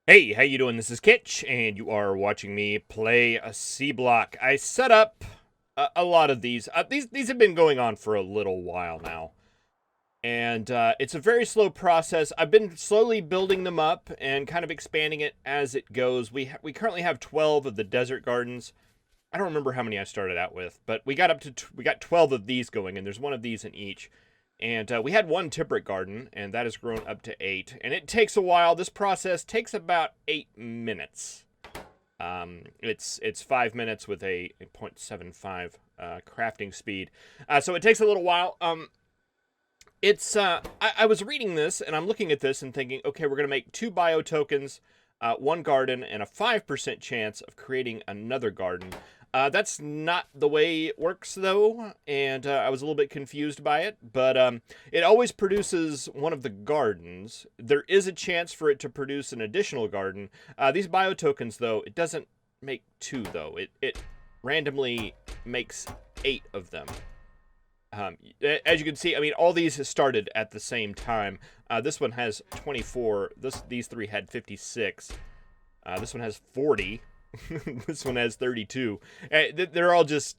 Hey, how you doing? This is Kitch, and you are watching me play a Seablock. I set up a lot of these. These have been going on for a little while now, and it's a very slow process. I've been slowly building them up and kind of expanding it as it goes. We currently have 12 of the desert gardens. I don't remember how many I started out with, but we got up to we got 12 of these going, and there's one of these in each. And we had one temperate garden, and that has grown up to 8. And it takes a while. This process takes about 8 minutes. It's 5 minutes with a 0.75 crafting speed. So it takes a little while. I was reading this, and I'm looking at this and thinking, okay, we're going to make 2 bio tokens, 1 garden, and a 5% chance of creating another garden. That's not the way it works, though, and I was a little bit confused by it, but it always produces one of the gardens. There is a chance for it to produce an additional garden. These bio tokens, though, it doesn't make 2, though. It randomly makes 8 of them. As you can see, I mean, all these started at the same time. This one has 24. These 3 had 56. This one has 40. This one has 32. They're all just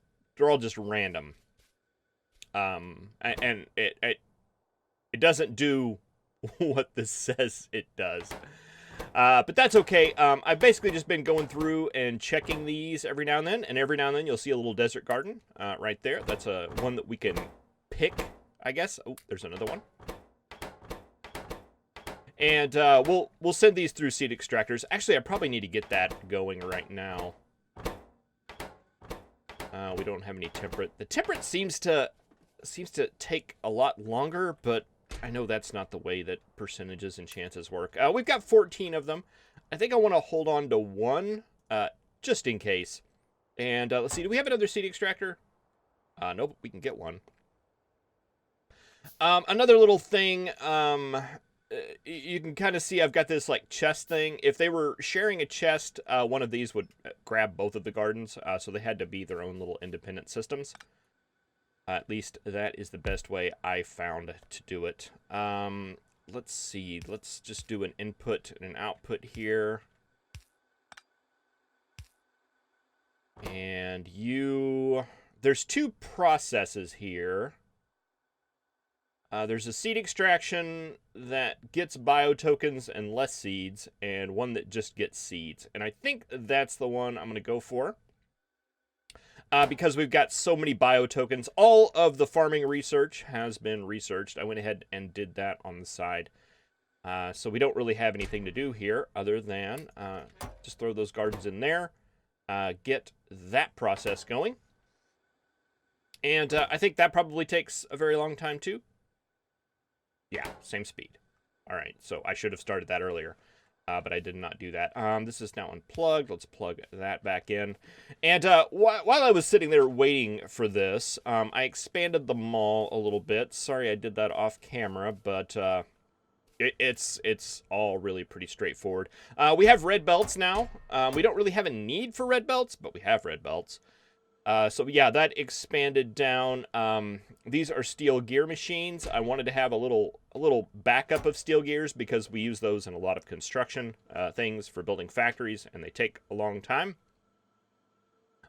random. And it doesn't do what this says it does. But that's okay. I've basically just been going through and checking these every now and then, you'll see a little desert garden right there. That's one that we can pick, I guess. Oh, there's another one. And we'll send these through seed extractors. Actually, I probably need to get that going right now. We don't have any temperate. The temperate seems to take a lot longer, but I know that's not the way that percentages and chances work. We've got 14 of them. I think I want to hold on to 1 just in case. And let's see, do we have another seed extractor? Nope, we can get one. Another little thing, you can kind of see I've got this like chest thing. If they were sharing a chest, one of these would grab both of the gardens, so they had to be their own little independent systems. At least that is the best way I found to do it. Let's see. Let's just do an input and an output here. And there's 2 processes here. There's a seed extraction that gets bio tokens and less seeds, and one that just gets seeds. And I think that's the one I'm going to go for. Because we've got so many bio tokens. All of the farming research has been researched. I went ahead and did that on the side. So we don't really have anything to do here other than just throw those gardens in there. Get that process going. And I think that probably takes a very long time too. Yeah, same speed. All right, so I should have started that earlier. But I did not do that. This is now unplugged. Let's plug that back in. And while I was sitting there waiting for this, I expanded the mall a little bit. Sorry I did that off camera, but it's all really pretty straightforward. We have red belts now. We don't really have a need for red belts, but we have red belts. So yeah, that expanded down. These are steel gear machines. I wanted to have a little backup of steel gears because we use those in a lot of construction things for building factories, and they take a long time.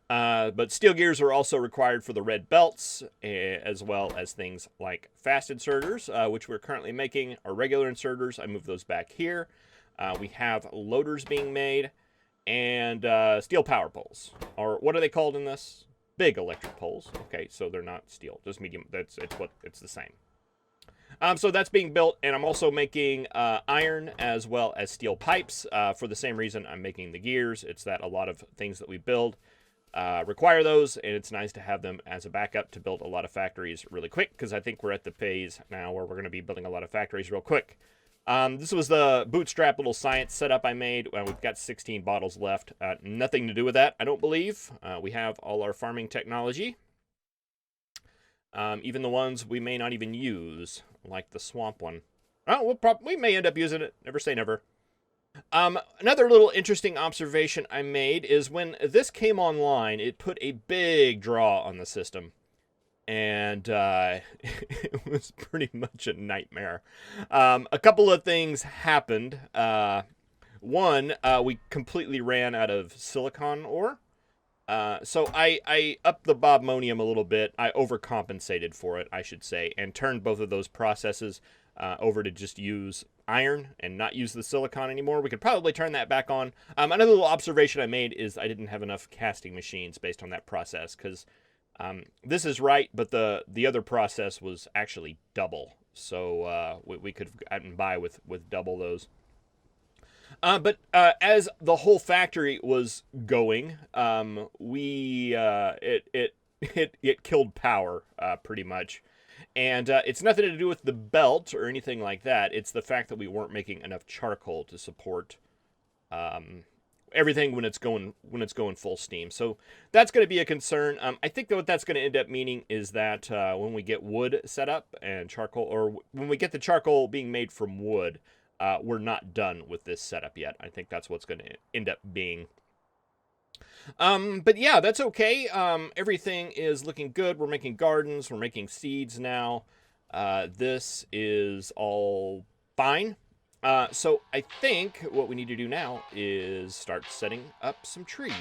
But steel gears are also required for the red belts, as well as things like fast inserters, which we're currently making, are regular inserters. I move those back here. We have loaders being made, and steel power poles, or what are they called in this? Big electric poles. Okay, so they're not steel, just medium. It's the same. So that's being built, and I'm also making iron as well as steel pipes for the same reason I'm making the gears. It's that a lot of things that we build require those, and it's nice to have them as a backup to build a lot of factories really quick, because I think we're at the phase now where we're going to be building a lot of factories real quick. This was the bootstrap little science setup I made. We've got 16 bottles left. Nothing to do with that, I don't believe. We have all our farming technology. Even the ones we may not even use, like the swamp one. Oh, we may end up using it. Never say never. Another little interesting observation I made is when this came online, it put a big draw on the system. And it was pretty much a nightmare. A couple of things happened. One, we completely ran out of silicon ore. So I upped the bobmonium a little bit. I overcompensated for it, I should say, and turned both of those processes over to just use iron and not use the silicon anymore. We could probably turn that back on. Another little observation I made is I didn't have enough casting machines based on that process, because this is right, but the other process was actually double. So we could have gotten by with double those. But as the whole factory was going, it killed power pretty much, and it's nothing to do with the belt or anything like that. It's the fact that we weren't making enough charcoal to support everything when it's going full steam. So that's going to be a concern. I think that what that's going to end up meaning is that when we get wood set up and charcoal, or when we get the charcoal being made from wood, we're not done with this setup yet. I think that's what's going to end up being. But yeah, that's okay. Everything is looking good. We're making gardens. We're making seeds now. This is all fine. So I think what we need to do now is start setting up some trees.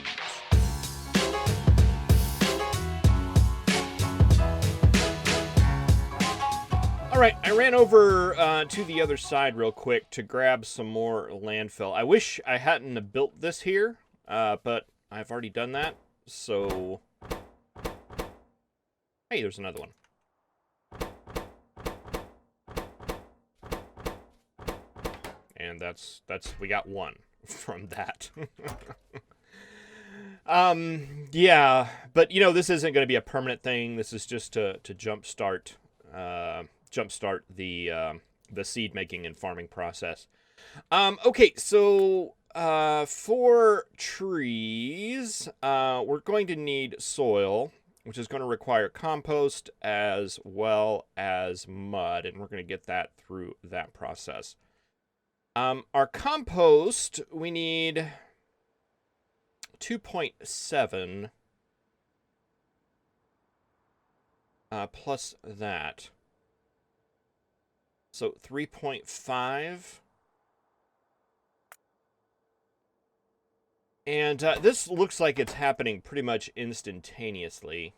Alright, I ran over to the other side real quick to grab some more landfill. I wish I hadn't built this here, but I've already done that, so... Hey, there's another one. And that's we got one from that. Yeah, but you know, this isn't going to be a permanent thing. This is just to jumpstart the seed making and farming process. Okay, so for trees, we're going to need soil, which is going to require compost as well as mud, and we're going to get that through that process. Our compost, we need 2.7 plus that. So 3.5. And this looks like it's happening pretty much instantaneously.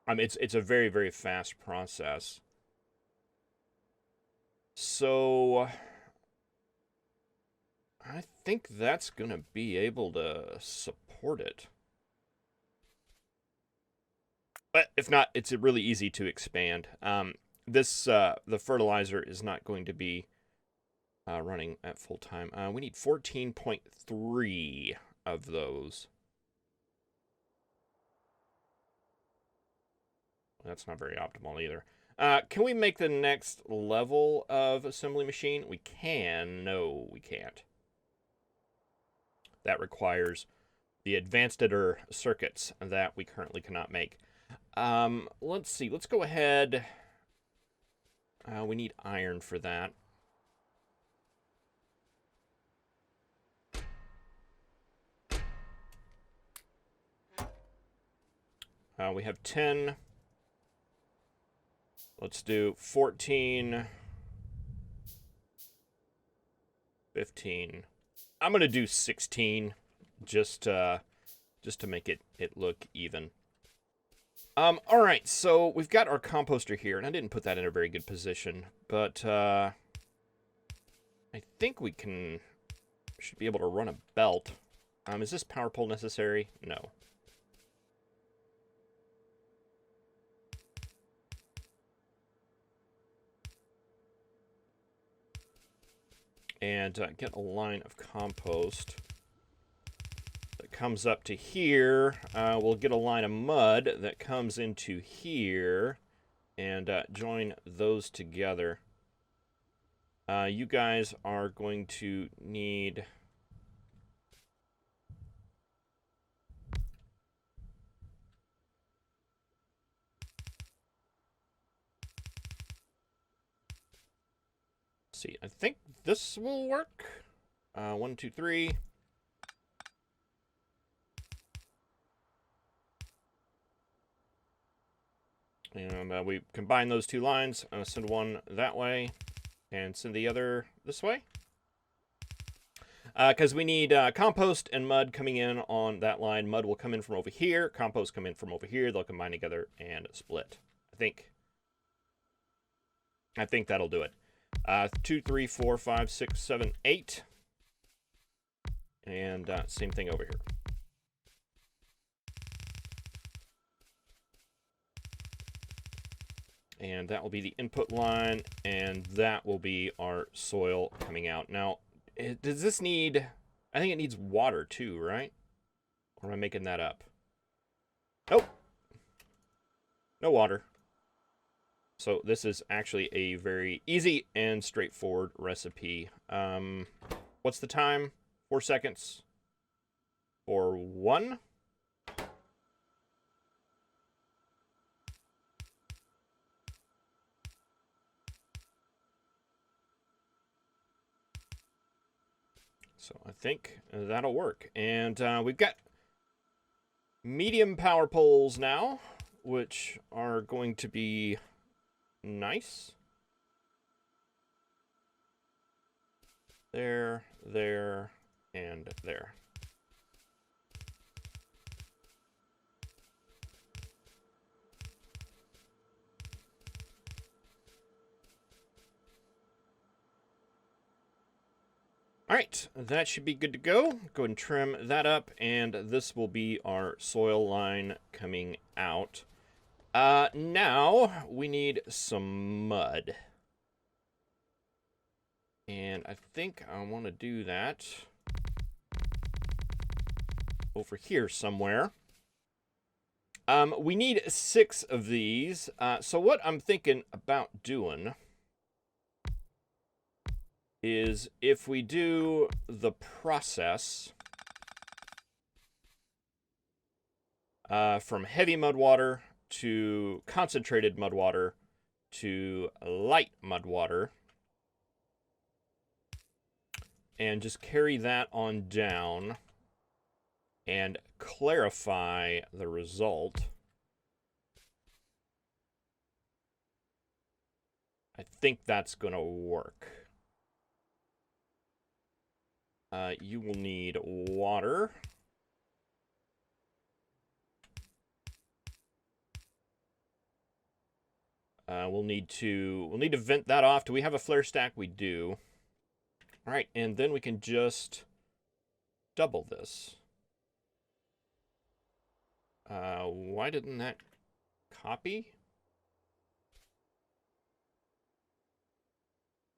It's a very, very fast process. So I think that's going to be able to support it. But if not, it's really easy to expand. The fertilizer is not going to be running at full time. We need 14.3 of those. That's not very optimal either. Can we make the next level of assembly machine? We can. No, we can't. That requires the advanced circuits that we currently cannot make. Let's see. Let's go ahead. We need iron for that. We have 10. Let's do 14. 15. I'm going to do 16 just to make it look even. All right, so we've got our composter here, and I didn't put that in a very good position, but I think we should be able to run a belt. Is this power pole necessary? No. And get a line of compost that comes up to here. We'll get a line of mud that comes into here and join those together. You guys are going to need... see, I think this will work. 1, 2, 3. And we combine those two lines. Send one that way and send the other this way. Because we need compost and mud coming in on that line. Mud will come in from over here. Compost come in from over here. They'll combine together and split. I think that'll do it. 2, 3, 4, 5, 6, 7, 8. And same thing over here. And that will be the input line, and that will be our soil coming out. Now, does this need... I think it needs water too, right? Or am I making that up? Nope. No water. So this is actually a very easy and straightforward recipe. What's the time? 4 seconds. Or 1? So I think that'll work. And we've got medium power poles now, which are going to be nice. There, there, and there. All right, that should be good to go. Go ahead and trim that up, and this will be our soil line coming out. Now we need some mud. And I think I want to do that over here somewhere. We need 6 of these. So what I'm thinking about doing is if we do the process from heavy mud water to concentrated mud water to light mud water, and just carry that on down and clarify the result, I think that's going to work. You will need water. We'll need to vent that off. Do we have a flare stack? We do. All right, and then we can just double this. Why didn't that copy?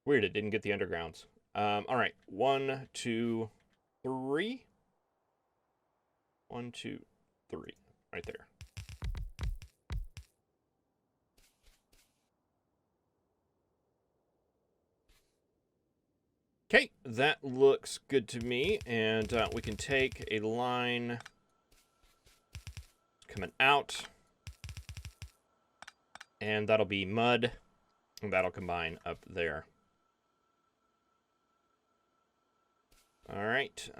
Weird, it didn't get the undergrounds. All right, 1, 2, 3. 1, 2, 3, right there. Okay, that looks good to me, and we can take a line coming out, and that'll be mud, and that'll combine up there. All right.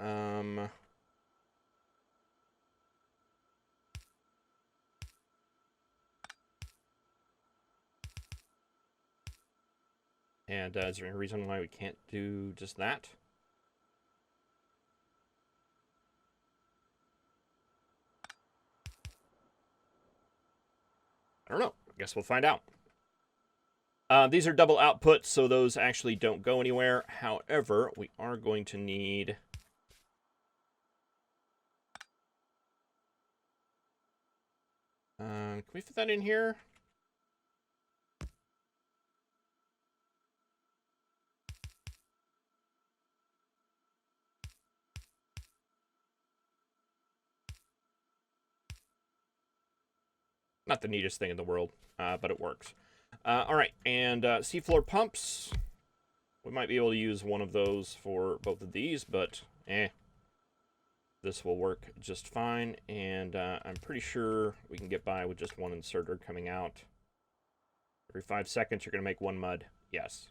And is there any reason why we can't do just that? I don't know. I guess we'll find out. These are double outputs, so those actually don't go anywhere. However, we are going to need... can we fit that in here? Not the neatest thing in the world, but it works. All right, and seafloor pumps. We might be able to use one of those for both of these, but this will work just fine. And I'm pretty sure we can get by with just one inserter coming out. Every 5 seconds, you're going to make 1 mud. Yes.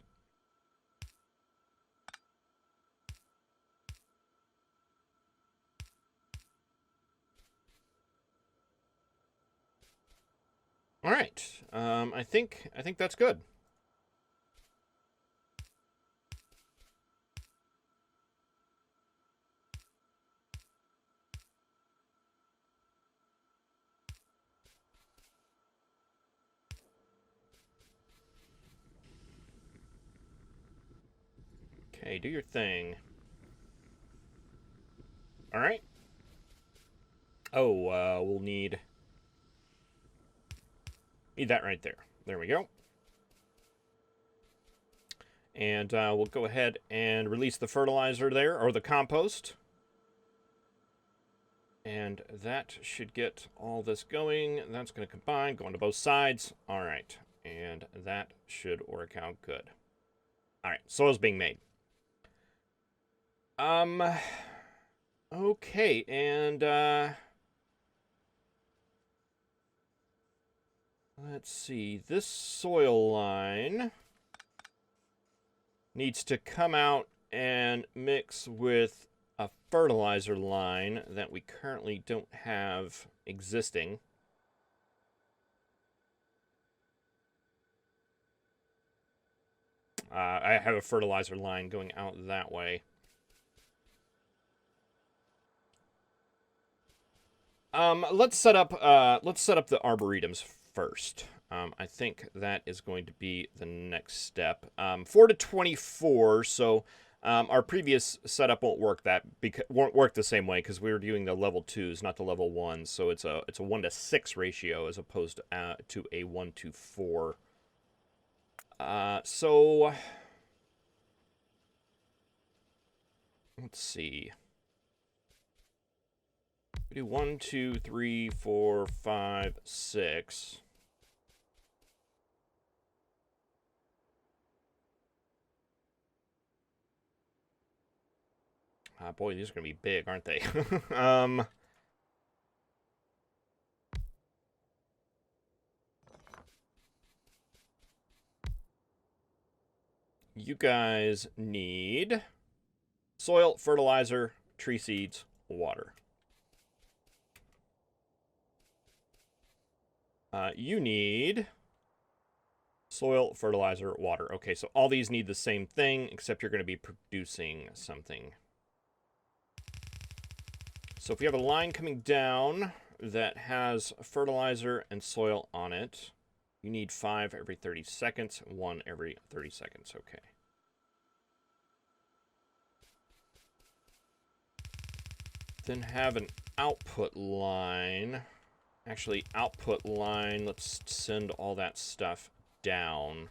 All right. I think that's good. Okay, do your thing. All right. Oh, we'll need that right there. There we go. And we'll go ahead and release the fertilizer there, or the compost. And that should get all this going. That's going to combine, go onto both sides. All right. And that should work out good. All right, soil's being made. Okay, and let's see. This soil line needs to come out and mix with a fertilizer line that we currently don't have existing. I have a fertilizer line going out that way. Let's set up the arboretums first. I think that is going to be the next step. 4 to 24. So our previous setup won't work the same way because we were doing the level 2s, not the level 1s. So it's a 1 to 6 ratio as opposed to a 1 to 4. So let's see. We do 1, 2, 3, 4, 5, 6. Boy, these are going to be big, aren't they? You guys need soil, fertilizer, tree seeds, water. You need soil, fertilizer, water. Okay, so all these need the same thing, except you're going to be producing something. So if you have a line coming down that has fertilizer and soil on it, you need 5 every 30 seconds, 1 every 30 seconds. Okay. Then have an output line. Actually, output line, let's send all that stuff down.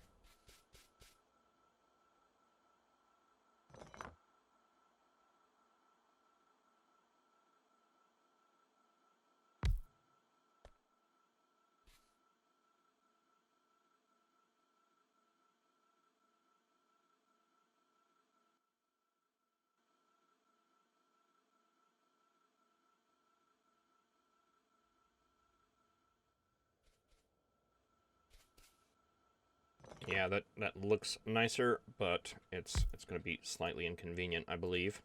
Yeah, that looks nicer, but it's going to be slightly inconvenient, I believe.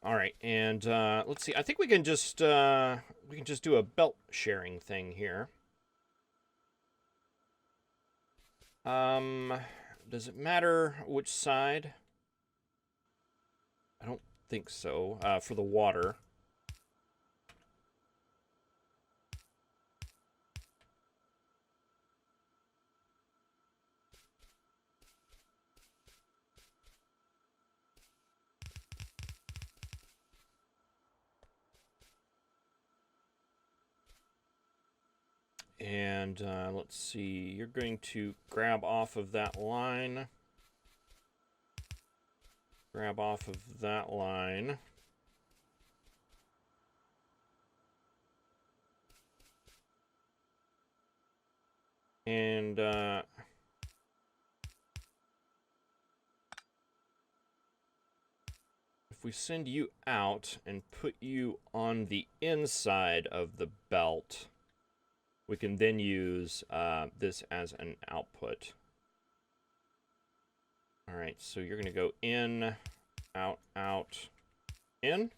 All right, and let's see. I think we can just do a belt sharing thing here. Does it matter which side? I don't think so. For the water. And let's see, you're going to grab off of that line. Grab off of that line. And if we send you out and put you on the inside of the belt, we can then use this as an output. All right, so you're going to go in, out, out, in.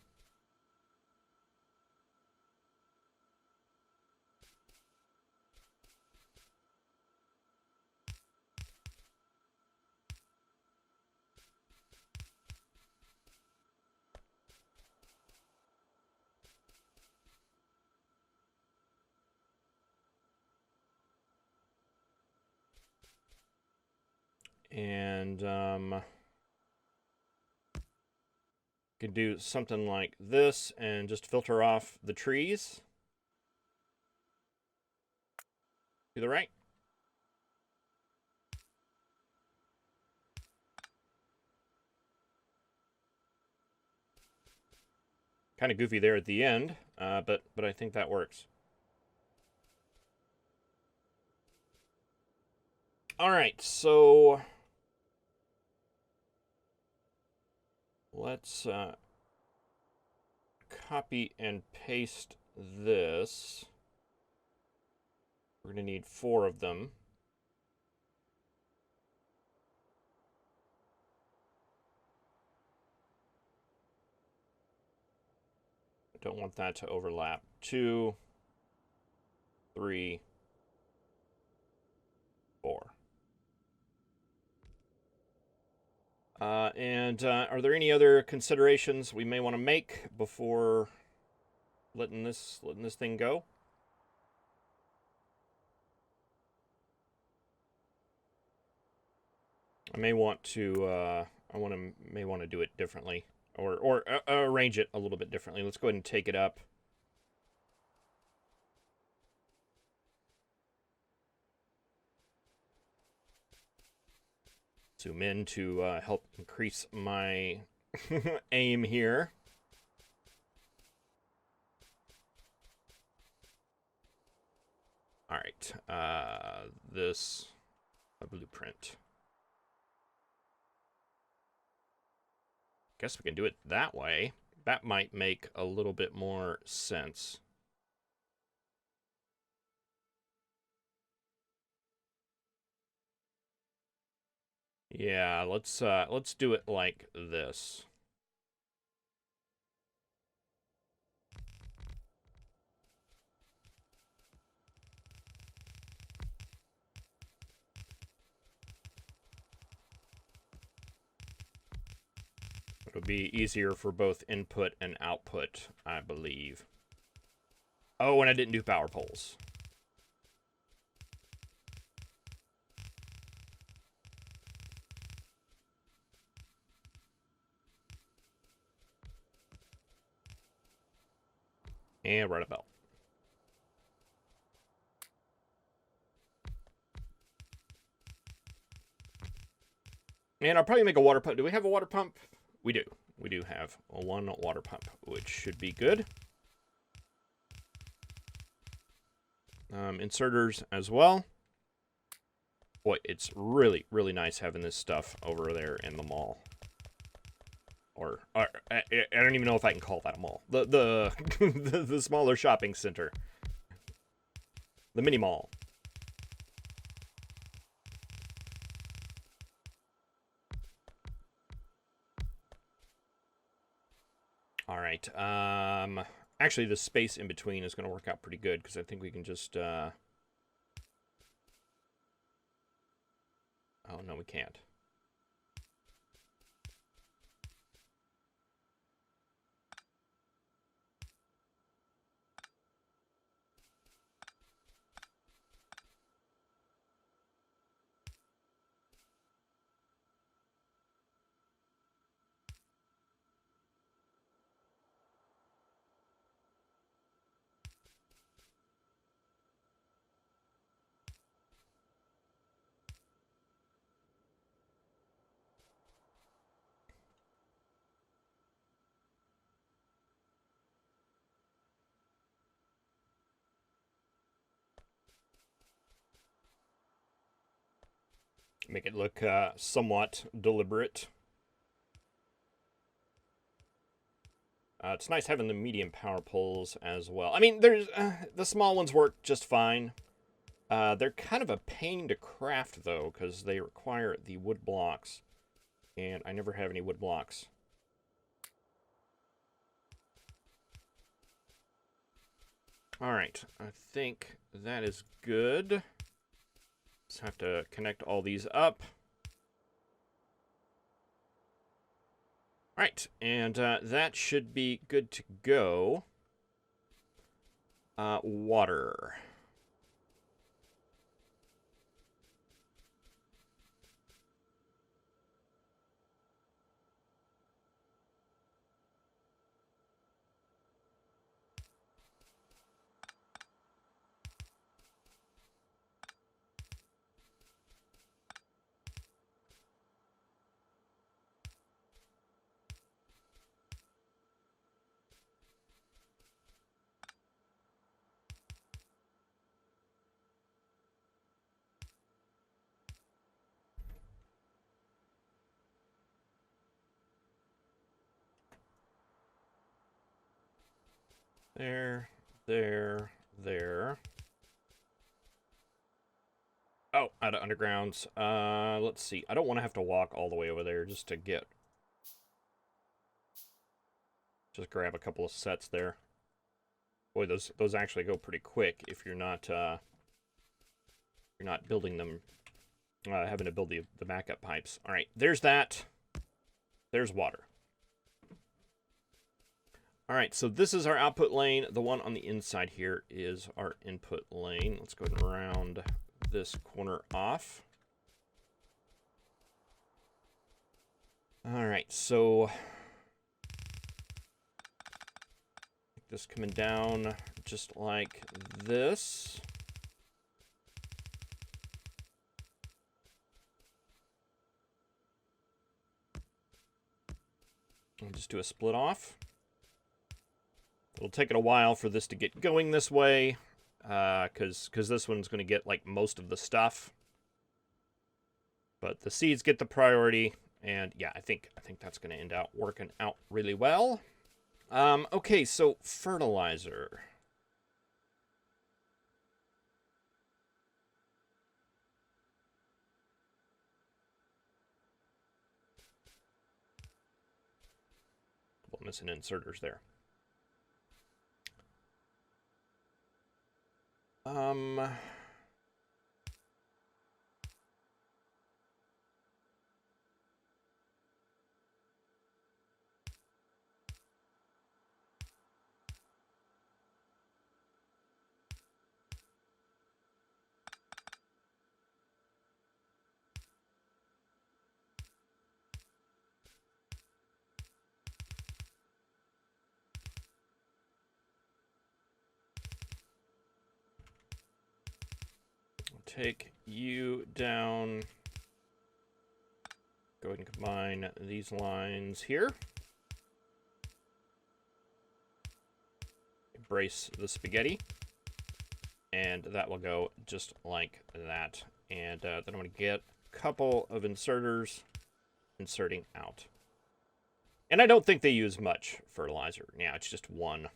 And could do something like this and just filter off the trees to the right. Kind of goofy there at the end, but I think that works. All right, so let's copy and paste this. We're going to need 4 of them. I don't want that to overlap. 2, 3, 4. And are there any other considerations we may want to make before letting this thing go? I may want to may want to do it differently, or arrange it a little bit differently. Let's go ahead and take it up. Zoom in to help increase my aim here. All right, this a blueprint. Guess we can do it that way. That might make a little bit more sense. Yeah, let's do it like this. It'll be easier for both input and output, I believe. Oh, and I didn't do power poles. And right about. And I'll probably make a water pump. Do we have a water pump? We do. We do have a 1 water pump, which should be good. Inserters as well. Boy, it's really, really nice having this stuff over there in the mall. Or I don't even know if I can call that a mall. The smaller shopping center. The mini mall. All right. Actually, the space in between is going to work out pretty good because I think we can just. Oh no, we can't. Make it look somewhat deliberate. It's nice having the medium power poles as well. I mean, there's the small ones work just fine. They're kind of a pain to craft, though, because they require the wood blocks. And I never have any wood blocks. All right, I think that is good. Just have to connect all these up. All right, and that should be good to go. Water. There, there. Oh, out of undergrounds. Let's see. I don't want to have to walk all the way over there just to get... Just grab a couple of sets there. Boy, those actually go pretty quick if you're not building them, having to build the backup pipes. All right, there's that. There's water. All right, so this is our output lane. The one on the inside here is our input lane. Let's go ahead and round this corner off. All right, so this coming down just like this. And just do a split off. It'll take it a while for this to get going this way, because this one's going to get like most of the stuff. But the seeds get the priority, and yeah, I think that's going to end out working out really well. Okay, so fertilizer. Couple missing inserters there. Take you down. Go ahead and combine these lines here. Brace the spaghetti. And that will go just like that. And then I'm going to get a couple of inserters inserting out. And I don't think they use much fertilizer. Yeah, it's just one.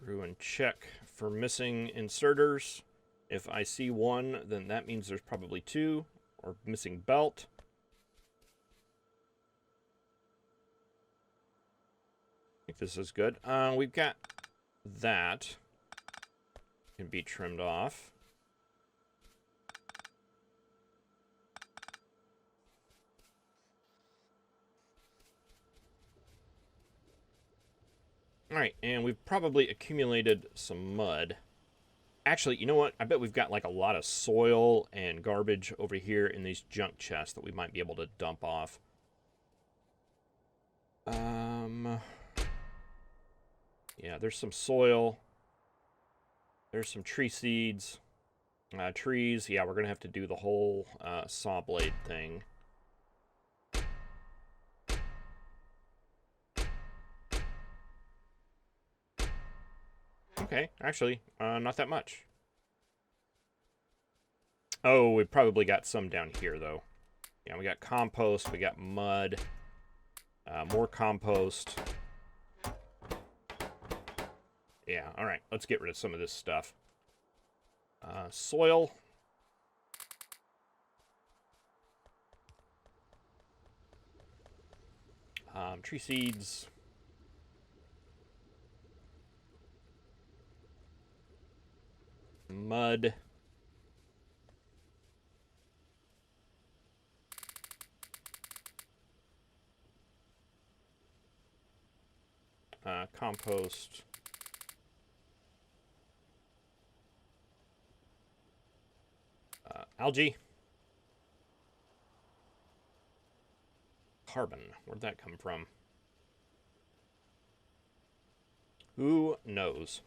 Through and check for missing inserters. If I see one, then that means there's probably two, or missing belt. I think this is good. We've got that. Can be trimmed off. All right, and we've probably accumulated some mud. Actually, you know what? I bet we've got like a lot of soil and garbage over here in these junk chests that we might be able to dump off. Yeah, there's some soil. There's some tree seeds. Trees. Yeah, we're going to have to do the whole Sawblade thing. Okay, actually, not that much. Oh, we probably got some down here, though. Yeah, we got compost, we got mud, more compost. Yeah, all right, let's get rid of some of this stuff. Soil. Tree seeds. Mud. Compost. Algae. Carbon. Where'd that come from? Who knows?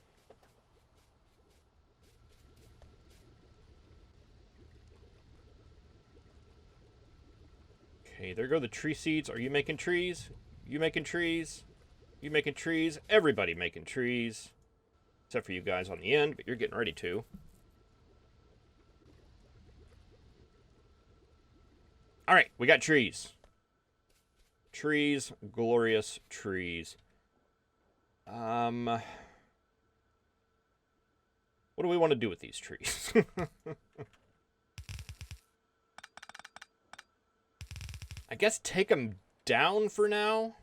Okay, there go the tree seeds. Are you making trees? You making trees? You making trees? Everybody making trees. Except for you guys on the end, but you're getting ready to. Alright, we got trees. Trees, glorious trees. What do we want to do with these trees? I guess take them down for now.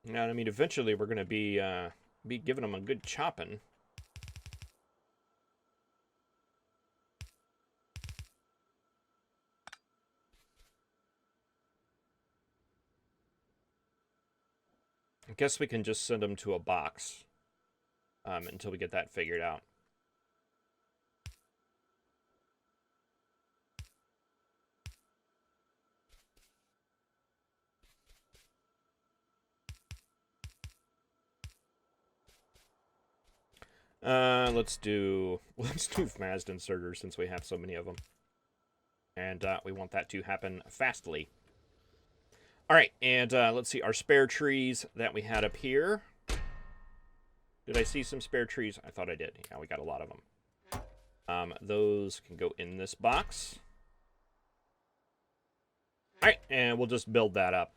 Yeah, I mean, eventually we're going to be giving them a good chopping. I guess we can just send them to a box until we get that figured out. Let's do Mazda inserters since we have so many of them. And we want that to happen fastly. All right, and let's see, our spare trees that we had up here. Did I see some spare trees? I thought I did. Yeah, we got a lot of them. Those can go in this box. All right, and we'll just build that up.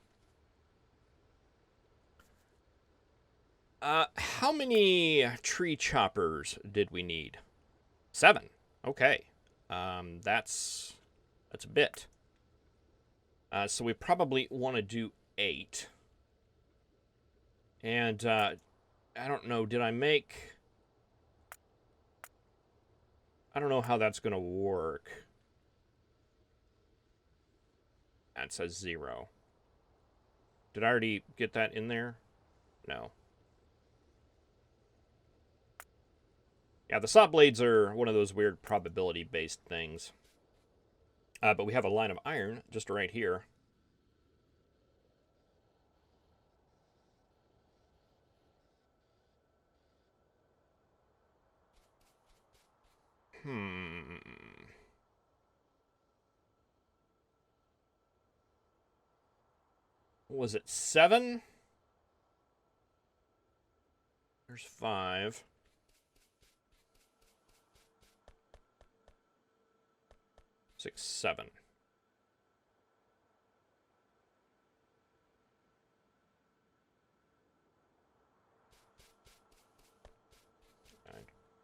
How many tree choppers did we need? 7. Okay. That's a bit. So we probably want to do 8. And I don't know, did I make... I don't know how that's going to work. That says 0. Did I already get that in there? No. Yeah, the Sawblades are one of those weird probability-based things. But we have a line of iron just right here. Was it 7? There's 5. 6, 7.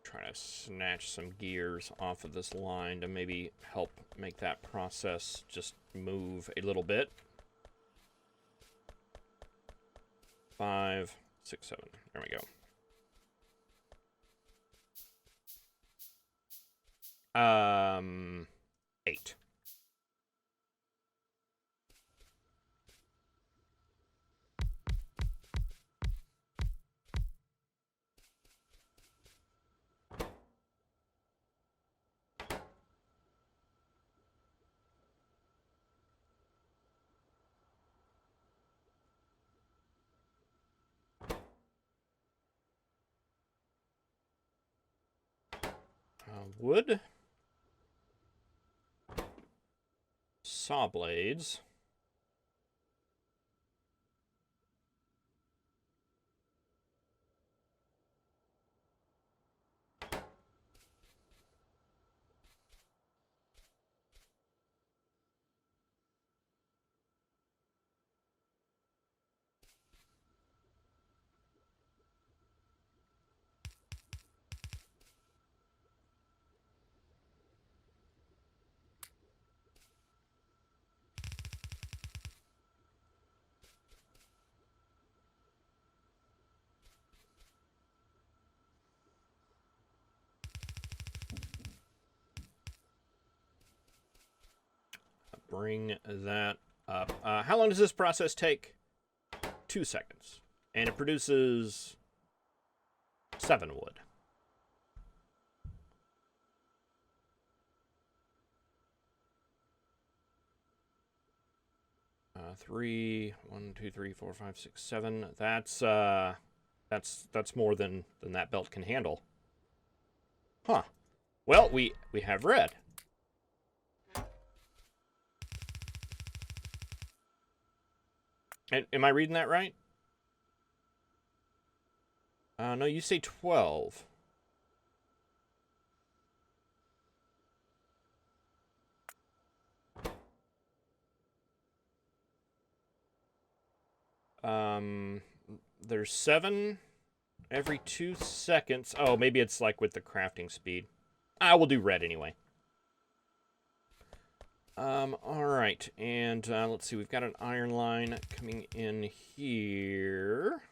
Try to snatch some gears off of this line to maybe help make that process just move a little bit. 5, 6, 7. There we go. 8. Wood. Sawblades. Bring that up. How long does this process take? 2 seconds. And it produces 7 wood. 3, 1, 2, 3, 4, 5, 6, 7. That's That's more than that belt can handle. Huh. Well, we have red. And am I reading that right? No, you say 12. There's 7 every 2 seconds. Oh, maybe it's like with the crafting speed. I will do red anyway. All right, and let's see. We've got an iron line coming in here.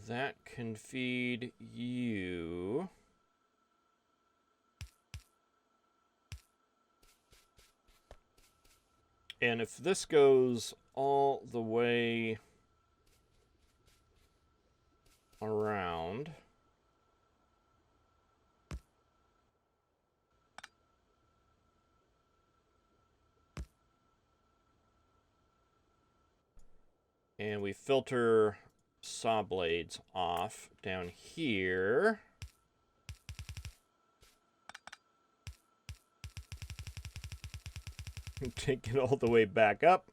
That can feed you. And if this goes all the way around, and we filter Sawblades off down here, take it all the way back up.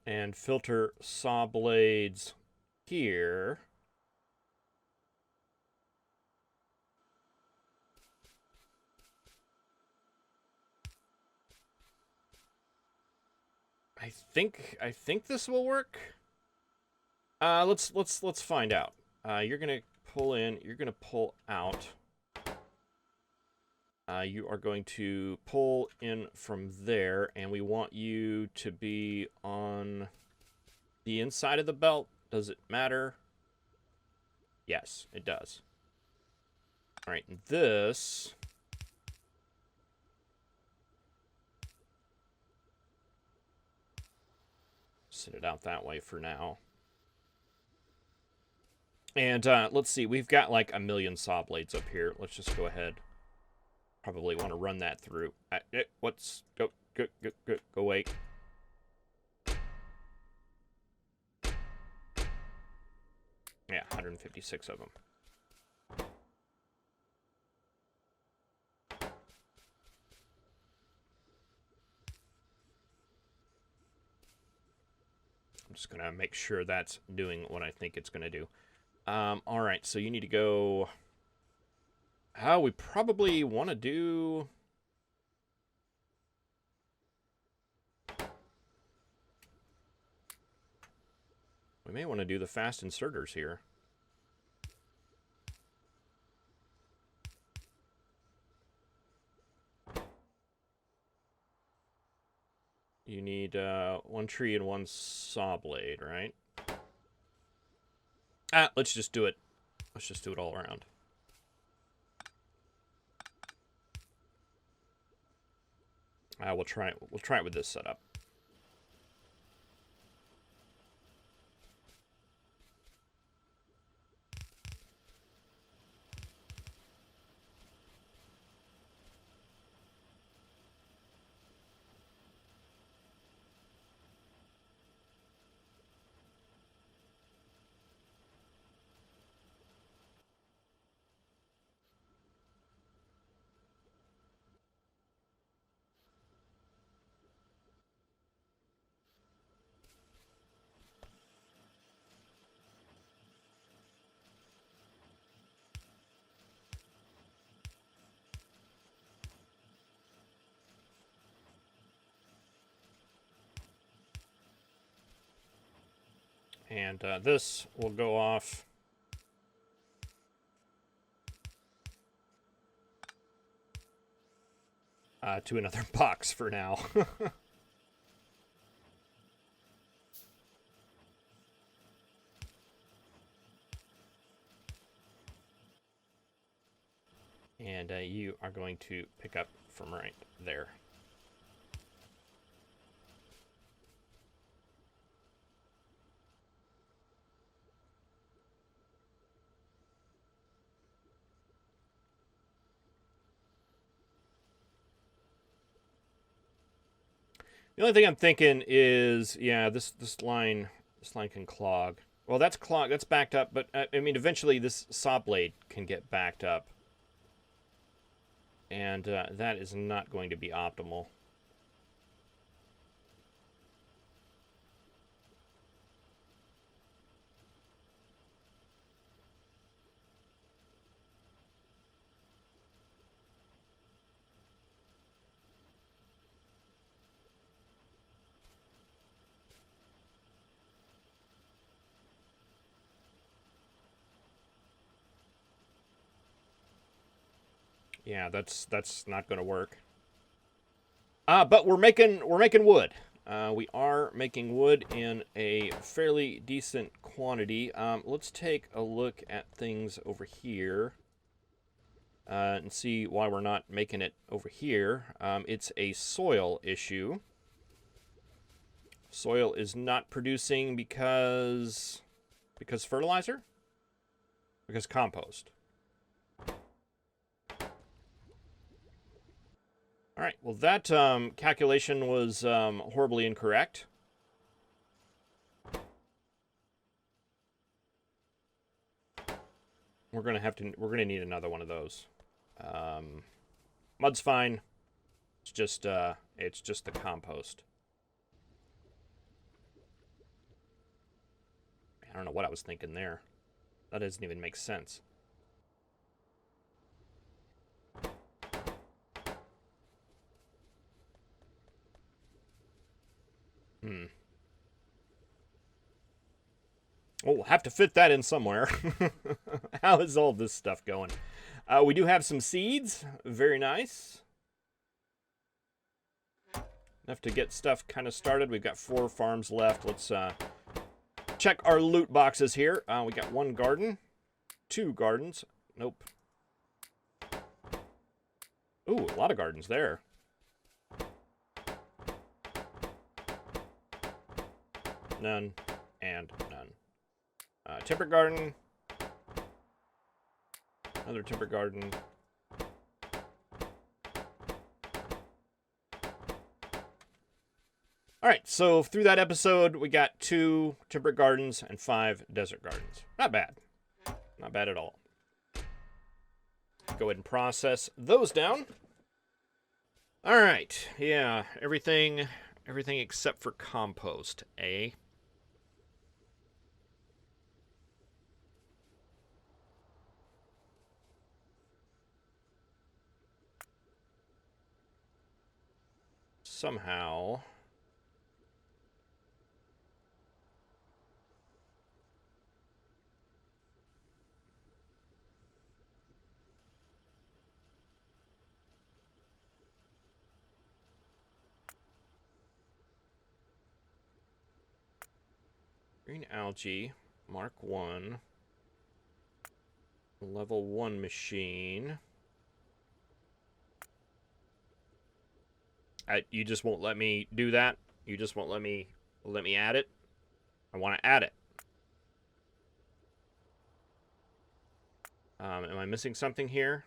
And filter Sawblades here. I think this will work. Let's find out. You're gonna pull in. You're gonna pull out. You are going to pull in from there, and we want you to be on the inside of the belt. Does it matter? Yes, it does. All right, and this. Set it out that way for now. And let's see, we've got like 1,000,000 saw blades up here. Let's just go ahead. Probably want to run that through. What's go away. Yeah, 156 of them. I'm just gonna make sure that's doing what I think it's gonna do. All right, so you need to go. We probably want to do. We may want to do the fast inserters here. You need 1 tree and 1 saw blade, right? Let's just do it. Let's just do it all around. We'll try it. We'll try it with this setup. And this will go off. To another box for now. And you are going to pick up from right there. The only thing I'm thinking is, yeah, this line can clog. Well, that's clogged. That's backed up, but I mean, eventually this Sawblade can get backed up, and that is not going to be optimal. Yeah, that's not going to work. But we're making wood. We are making wood in a fairly decent quantity. Let's take a look at things over here and see why we're not making it over here. It's a soil issue. Soil is not producing because fertilizer? Because compost. All right, well, that calculation was horribly incorrect. We're gonna need another one of those. Mud's fine. It's just the compost. I don't know what I was thinking there. That doesn't even make sense. Oh, we'll have to fit that in somewhere. How is all this stuff going? We do have some seeds. Very nice. Enough to get stuff kind of started. We've got 4 farms left. Let's check our loot boxes here. We got 1 garden. 2 gardens. Nope. Ooh, a lot of gardens there. None and none. Timber garden. Another timber garden. All right, so through that episode, we got 2 timber gardens and 5 desert gardens. Not bad. Not bad at all. Go ahead and process those down. All right, yeah, everything except for compost, eh? Somehow. Green algae, Mark 1. Level 1 machine. You just won't let me do that? You just won't let me add it? I want to add it. Am I missing something here?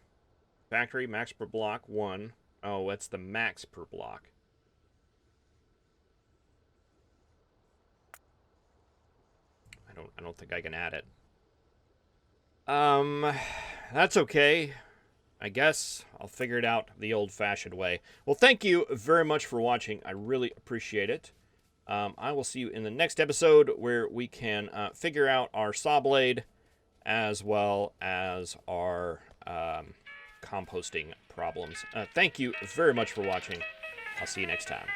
Factory, max per block, 1. Oh, that's the max per block. I don't think I can add it. That's okay. I guess I'll figure it out the old-fashioned way. Well, thank you very much for watching. I really appreciate it. I will see you in the next episode where we can figure out our Sawblade as well as our composting problems. Thank you very much for watching. I'll see you next time.